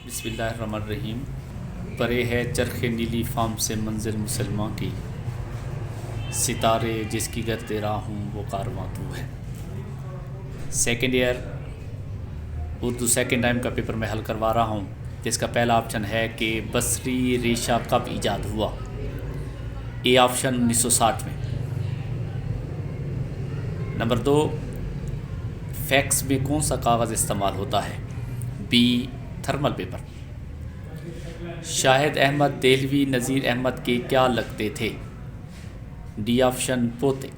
بسم اللہ الرحمن الرحیم۔ پرے ہے چرخ نیلی فام سے منزل مسلماں کی، ستارے جس کی گرد راہ ہوں وہ کارواں تو ہے۔ Second year Urdu second time کا پیپر میں حل کروا رہا ہوں، جس کا پہلا آپشن ہے کہ بصری ریشہ کب ایجاد ہوا؟ اے آپشن 1960 میں۔ نمبر 2، فیکس میں کون سا کاغذ استعمال ہوتا ہے؟ B thermal paper. Shahid Ahmad Dehlavi Nazir Ahmad کے کیا لگتے تھے؟ ڈی آپشن پوتے۔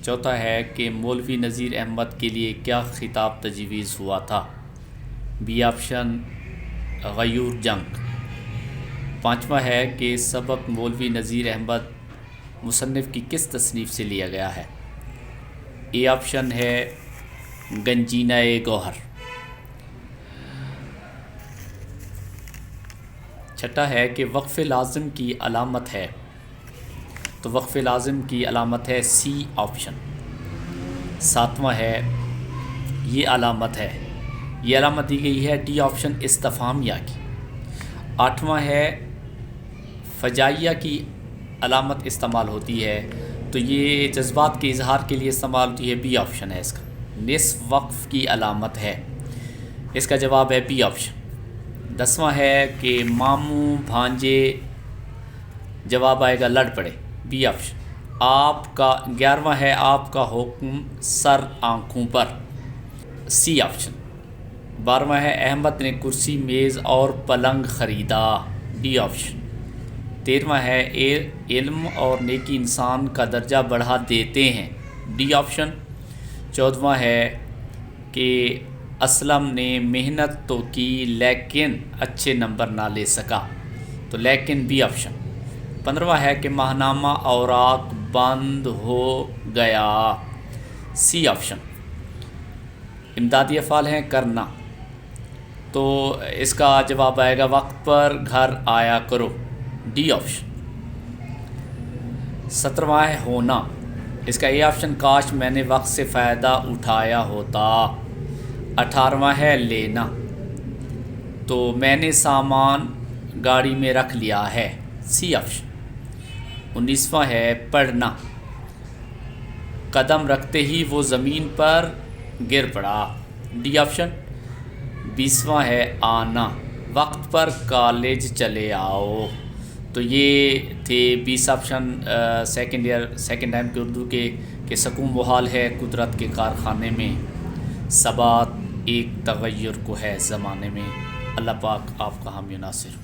چوتھا ہے کہ مولوی نذیر احمد کے لیے کیا خطاب تجویز ہوا تھا؟ بی آپشن غیور جنگ۔ پانچواں ہے کہ سبق مولوی نذیر احمد مصنف کی کس تصنیف سے لیا گیا ہے؟ اے آپشن ہے گنجینہ گوہر۔ چھٹا ہے کہ وقف لازم کی علامت ہے، تو وقف لازم کی علامت ہے سی آپشن۔ ساتواں ہے یہ علامت ہے، یہ علامت دی گئی ہے ڈی آپشن استفہامیہ کی۔ آٹھواں ہے فجائیہ کی علامت استعمال ہوتی ہے، تو یہ جذبات کے اظہار کے لیے استعمال ہوتی ہے، بی آپشن ہے اس کا۔ نصف وقف کی علامت ہے، اس کا جواب ہے بی آپشن۔ دسواں ہے کہ ماموں بھانجے، جواب آئے گا لڑ پڑے، بی آپشن۔ آپ کا 11واں ہے آپ کا حکم سر آنکھوں پر، سی آپشن۔ 12واں ہے احمد نے کرسی میز اور پلنگ خریدا، ڈی آپشن۔ 13واں ہے علم اور نیکی انسان کا درجہ بڑھا دیتے ہیں، ڈی آپشن۔ 14واں ہے کہ اسلم نے محنت تو کی لیکن اچھے نمبر نہ لے سکا، تو لیکن بی آپشن۔ 15واں ہے کہ ماہنامہ اوراق بند ہو گیا، سی آپشن۔ امدادی افعال ہیں کرنا، تو اس کا جواب آئے گا وقت پر گھر آیا کرو، ڈی آپشن۔ 17واں ہے ہونا، اس کا اے آپشن کاش میں نے وقت سے فائدہ اٹھایا ہوتا۔ 18واں ہے لینا، تو میں نے سامان گاڑی میں رکھ لیا ہے، سی آپشن۔ 19واں ہے پڑھنا، قدم رکھتے ہی وہ زمین پر گر پڑا، ڈی آپشن۔ 20واں ہے آنا، وقت پر کالج چلے آؤ، تو یہ تھے 20 option second year second time کے اردو کے، کہ سکون محال ہے قدرت کے کارخانے میں، ثبات ایک تغیر کو ہے زمانے میں۔ اللہ پاک آپ کا حامی و ناصر۔